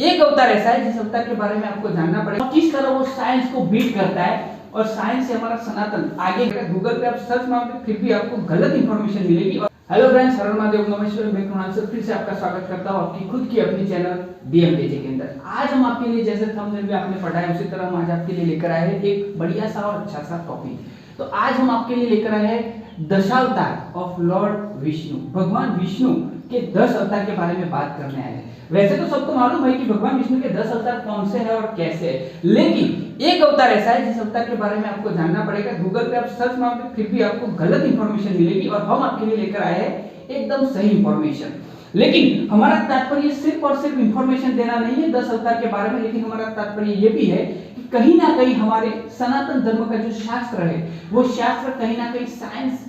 एक अवतार ऐसा है जिस अवतार के बारे में आपको जानना पड़ेगा, किस तरह वो साइंस को बीट करता है और साइंस से हमारा सनातन आगे है। गूगल पे आप सर्च मारोगे फिर भी आपको गलत इंफॉर्मेशन मिलेगी। हेलो फ्रेंड्स, हर महादेव, नमस्कार। मैं कृणाल सर फिर से आपका स्वागत करता हूं आपकी खुद की अपनी चैनल डीएमकेजे के अंदर। आज हम आपके लिए जैसे थंबनेल में आपने पढ़ा है उसी तरह हम आज आपके लिए लेकर आए हैं एक बढ़िया सा और अच्छा सा टॉपिक। तो आज हम आपके लिए लेकर आए हैं दशावतार ऑफ लॉर्ड विष्णु। भगवान विष्णु के 10 अवतार के बारे में बात करने आए हैं। वैसे तो सबको मालूम है कि भगवान विष्णु के 10 अवतार कौन से हैं और कैसे हैं, लेकिन एक अवतार ऐसा है जिस अवतार के बारे में आपको जानना पड़ेगा। गूगल पे आप सर्च मारोगे फिर भी आपको गलत इंफॉर्मेशन मिलेगी और हम आपके लिए लेकर आए हैं एकदम सही इंफॉर्मेशन। लेकिन हमारा तात्पर्य सिर्फ और सिर्फ इंफॉर्मेशन देना नहीं है 10 अवतार के बारे में, लेकिन हमारा तात्पर्य ये भी है कि कहीं ना कहीं हमारे सनातन धर्म का जो शास्त्र है वो शास्त्र कहीं ना कहीं साइंस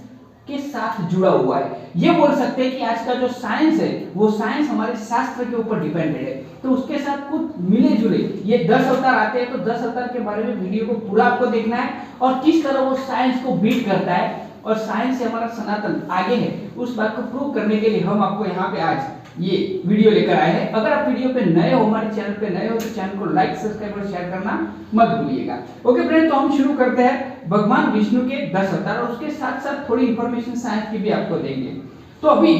के साथ जुड़ा हुआ है। ये बोल सकते हैं कि आज का जो साइंस है वो साइंस हमारे शास्त्र के ऊपर डिपेंडेड है। तो उसके साथ कुछ मिले जुले ये 10 अवतार आते हैं। तो 10 अवतार के बारे में वीडियो को पूरा आपको देखना है और किस तरह वो साइंस को बीट करता है और साइंस से हमारा सनातन आगे है, उस बात को प्रूव करने के लिए हम आपको यहाँ पे आज ये वीडियो लेकर आए हैं। अगर आप वीडियो पे नए हो, हमारे चैनल पे नए हो, तो चैनल को लाइक, सब्सक्राइब और शेयर करना मत भूलिएगा। ओके फ्रेंड, तो हम शुरू करते हैं भगवान विष्णु के 10 अवतार और उसके साथ साथ थोड़ी इंफॉर्मेशन साइंस की भी आपको देंगे। तो अभी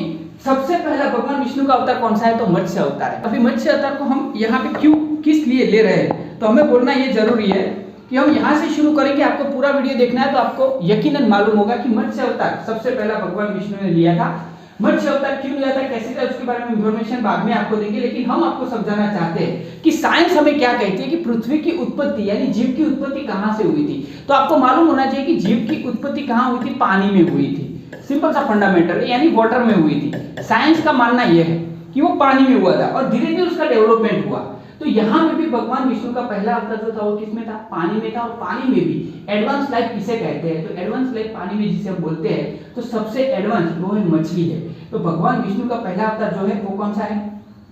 सबसे पहला भगवान विष्णु का अवतार कौन सा है, तो मत्स्य अवतार है। अभी मत्स्य अवतार को हम यहाँ पे क्यों किस लिए ले रहे हैं, तो हमें बोलना ये जरूरी है कि हम यहाँ से शुरू करेंगे। आपको पूरा वीडियो देखना है तो आपको यकीनन मालूम होगा कि मत्स्य अवतार सबसे पहला भगवान विष्णु ने लिया था। मत्स्य अवतार क्यों लिया था, कैसे था, उसके बारे में इंफॉर्मेशन बाद में आपको देंगे। लेकिन हम आपको समझाना चाहते हैं कि साइंस हमें क्या कहती है कि पृथ्वी की उत्पत्ति यानी जीव की उत्पत्ति कहाँ से हुई थी। तो आपको मालूम होना चाहिए कि जीव की उत्पत्ति कहाँ हुई थी, पानी में हुई थी। सिंपल सा फंडामेंटल यानी वाटर में हुई थी। साइंस का मानना यह है कि वो पानी में हुआ था और धीरे धीरे उसका डेवलपमेंट हुआ। तो यहाँ में भी भगवान विष्णु का पहला अवतार जो था वो किसमें था, पानी में था। और पानी में भी एडवांस लाइफ किसे कहते हैं, तो एडवांस लाइफ पानी में जिसे हम बोलते हैं तो सबसे एडवांस वो है मछली है। तो भगवान विष्णु का पहला अवतार जो है वो कौन सा है,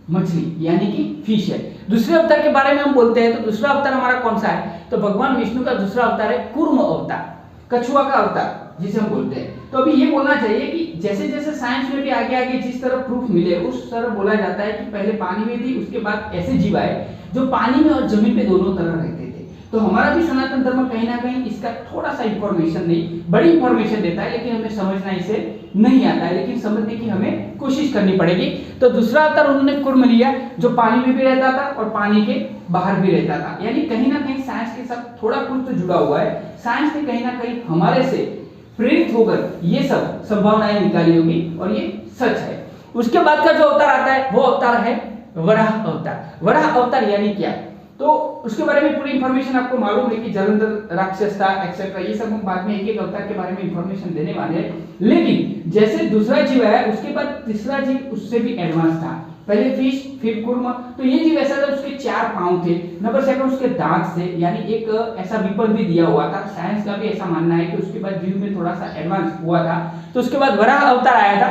मछली यानी कि फिश है। दूसरे अवतार के बारे में हम बोलते हैं तो दूसरा अवतार हमारा कौन सा है, तो भगवान विष्णु का दूसरा अवतार है कूर्म अवतार, कछुआ का अवतार जिसे हम बोलते हैं। तो अभी ये बोलना चाहिए कि जैसे जैसे साइंस में भी आगे आगे जिस तरह प्रूफ मिले उस तरह बोला जाता है कि पहले पानी में थी, उसके बाद ऐसे जीव आए जो पानी में और जमीन पे दोनों तरह रहते थे। तो हमारा भी सनातन धर्म कहीं ना कहीं इसका थोड़ा सा इंफॉर्मेशन नहीं, बड़ी इंफॉर्मेशन देता है, लेकिन हमें समझना इसे नहीं आता है, लेकिन समझने की हमें कोशिश करनी पड़ेगी। तो दूसरा अवतार उन्होंने कूर्म लिया जो पानी में भी रहता था और पानी के बाहर भी रहता था। यानी कहीं ना कहीं साइंस के साथ थोड़ा कुछ तो जुड़ा हुआ है। साइंस ने कहीं ना कहीं हमारे से प्रेरित होकर ये सब संभावनाएं निकाली होगी और ये सच है। उसके बाद का जो अवतार आता है वो अवतार है वराह अवतार। वराह अवतार यानी क्या, तो उसके बारे में पूरी इंफॉर्मेशन आपको मालूम है कि जलंधर राक्षस था एक्सेट्रा, ये सब हम बाद में एक एक अवतार के बारे में इंफॉर्मेशन देने वाले हैं। लेकिन जैसे दूसरा जीव है उसके बाद तीसरा जीव उससे भी एडवांस था। पहले फिश फिर कूर्म। तो ये जीव ऐसा था उसके 4 पांव थे, नंबर सेकंड उसके दांत थे, यानी एक ऐसा विपन भी दिया हुआ था। साइंस का भी ऐसा मानना है कि उसके बाद जीव में थोड़ा सा एडवांस हुआ था। तो उसके बाद वराह अवतार आया था।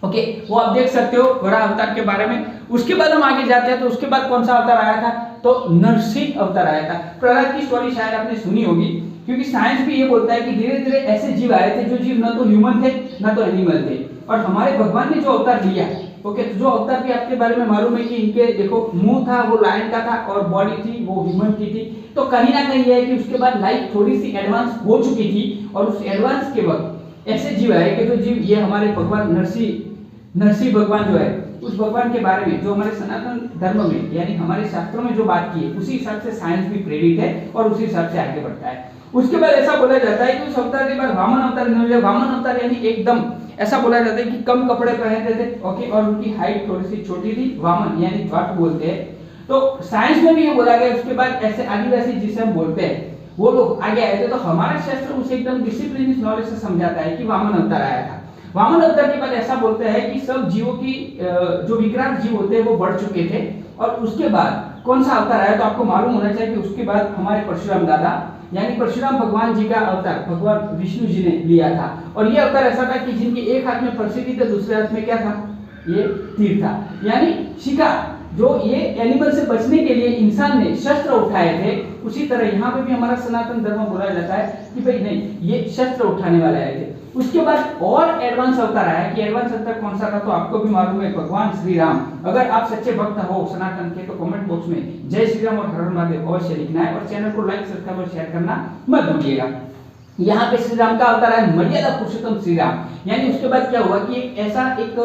ओके, वो आप देख सकते हो वराह अवतार के बारे में। उसके बाद हम आगे जाते हैं तो उसके बाद कौन सा अवतार आया था, तो नरसिंह अवतार आया था। प्रहलाद की स्टोरी शायद आपने सुनी होगी, क्योंकि साइंस भी ये बोलता है कि धीरे धीरे ऐसे जीव आए थे जो जीव न तो ह्यूमन थे न तो एनिमल थे। और हमारे भगवान ने जो अवतार लिया, ओके, तो जो अवतार भी आपके बारे में मालूम है कि इनके देखो मुंह था वो लायन का था और बॉडी थी वो ह्यूमन की थी। तो कहीं ना कहीं है कि उसके बाद लाइफ थोड़ी सी एडवांस हो चुकी थी और उस एडवांस के वक्त ऐसे जीव आए कि जो जीव ये हमारे भगवान नरसिंह भगवान जो है उस भगवान के बारे में जो हमारे सनातन धर्म में यानी हमारे शास्त्रों में जो बात की है उसी हिसाब से साइंस भी प्रेरित है और उसी हिसाब से आगे बढ़ता है। उसके बाद ऐसा बोला जाता है कि उस अवतार के बाद वामन अवतार। वामन अवतार यानी एकदम ऐसा बोला जाता है कि कम कपड़े पहनते थे, ओके, और उनकी हाइट थोड़ी सी छोटी थी। वामन यानी ध्वट बोलते हैं। तो साइंस में भी ये बोला गया। उसके बाद ऐसे आदिवासी जिसे हम बोलते हैं वो लोग आगे आए थे। तो हमारा शास्त्र उसे एकदम डिसिप्लिन नॉलेज से समझाता है कि वामन अवतार आया था। वामन अवतार के बाद ऐसा बोलते हैं कि सब जीवों की जो विक्रांत जीव होते हैं वो बढ़ चुके थे। और उसके बाद कौन सा अवतार आया, तो आपको मालूम होना चाहिए कि उसके बाद हमारे परशुराम दादा यानी परशुराम भगवान जी का अवतार भगवान विष्णु जी ने लिया था। और ये अवतार ऐसा था कि जिनके एक हाथ में फरसी थी तो दूसरे हाथ में क्या था, ये तीर था, यानी शिकार। जो ये एनिमल से बचने के लिए इंसान ने शस्त्र उठाए थे, उसी तरह यहाँ पे भी हमारा सनातन धर्म बोला जाता है कि भाई नहीं, ये शस्त्र उठाने वाले आए थे। उसके बाद और एडवांस अवतार आया कि एडवांस अवतार कौन सा था तो आपको भी मालूम है, भगवान श्री राम। अगर आप सच्चे भक्त हो सनातन के तो कमेंट बॉक्स में जय श्री राम और हर हर महादेव अवश्य लिखना है और चैनल को लाइक सब्सक्राइब और शेयर करना मत भूलिएगा। यहाँ पे श्री राम का अवतार है मर्यादा पुरुषोत्तम श्री राम, यानी उसके बाद क्या हुआ कि एक ऐसा एक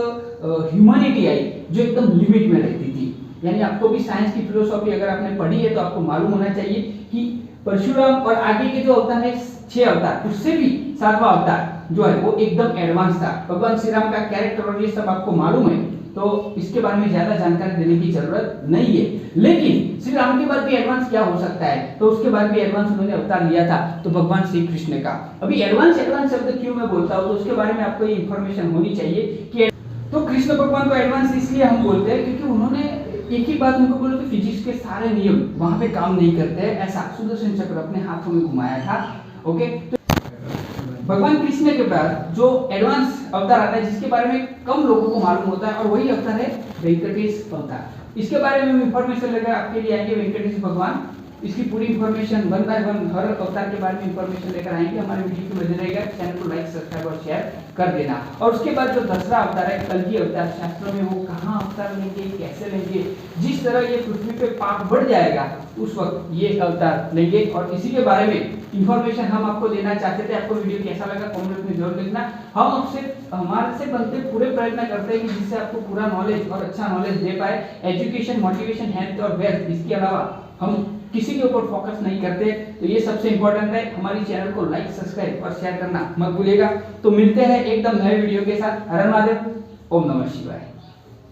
ह्यूमैनिटी आई जो एकदम लिमिट में रहती थी। यानी आपको भी साइंस की फिलोसॉफी अगर आपने पढ़ी है तो आपको मालूम होना चाहिए कि परशुराम और आगे के जो अवतार है 6 अवतार, उससे भी 7वां अवतार जो है वो एकदम एडवांस था। भगवान श्री राम का कैरेक्टर और ये सब आपको मालूम है तो इसके बारे में ज्यादा जानकारी देने की जरूरत नहीं है। लेकिन श्री राम के बाद भी एडवांस क्या हो सकता है, तो उसके बाद भी एडवांस उन्होंने अवतार लिया था तो भगवान श्री कृष्ण का। अभी एडवांस एडवांस शब्द क्यों मैं बोलता हूँ तो उसके बारे में आपको ये इंफॉर्मेशन होनी चाहिए कि तो कृष्ण भगवान को एडवांस इसलिए हम बोलते हैं क्योंकि उन्होंने एक ही बात उनको बोलो तो फिजिक्स के सारे नियम वहां पे काम नहीं करते हैं, ऐसा सुदर्शन चक्र अपने हाथों में घुमाया था। ओके, तो भगवान कृष्ण के बाद जो एडवांस अवतार आता है जिसके बारे में कम लोगों को मालूम होता है और वही अवतार है वेंकटेश अवतार। इसके बारे में इंफॉर्मेशन लेकर आपके लिए आएंगे वेंकटेश भगवान। इसकी पूरी इंफॉर्मेशन 1 बाय 1 हर अवतार के बारे में इंफॉर्मेशन लेकर आएंगे। हमारे वीडियो को बने रहेगा, चैनल को लाइक सब्सक्राइब और शेयर कर देना। और उसके बाद जो 10वां अवतार है कल्कि अवतार, शास्त्रों में वो कहाँ अवतार लेंगे, कैसे लेंगे, जिस तरह ये पृथ्वी पे पाप बढ़ जाएगा उस वक्त ये अवतार लेंगे और इसी के बारे में इंफॉर्मेशन हम आपको देना चाहते थे। आपको वीडियो कैसा लगा कमेंट में जरूर लिखना। हम आपसे हमारे से बनते पूरे प्रयत्न करते हैं कि जिससे आपको पूरा नॉलेज और अच्छा नॉलेज दे पाए। एजुकेशन, मोटिवेशन, हेल्थ और वेल्थ, इसके अलावा हम किसी के ऊपर फोकस नहीं करते, तो ये सबसे इंपॉर्टेंट है। हमारी चैनल को लाइक सब्सक्राइब और शेयर करना मत भूलिएगा। तो मिलते हैं एकदम नए वीडियो के साथ। हर हर महादेव, ओम नमः शिवाय।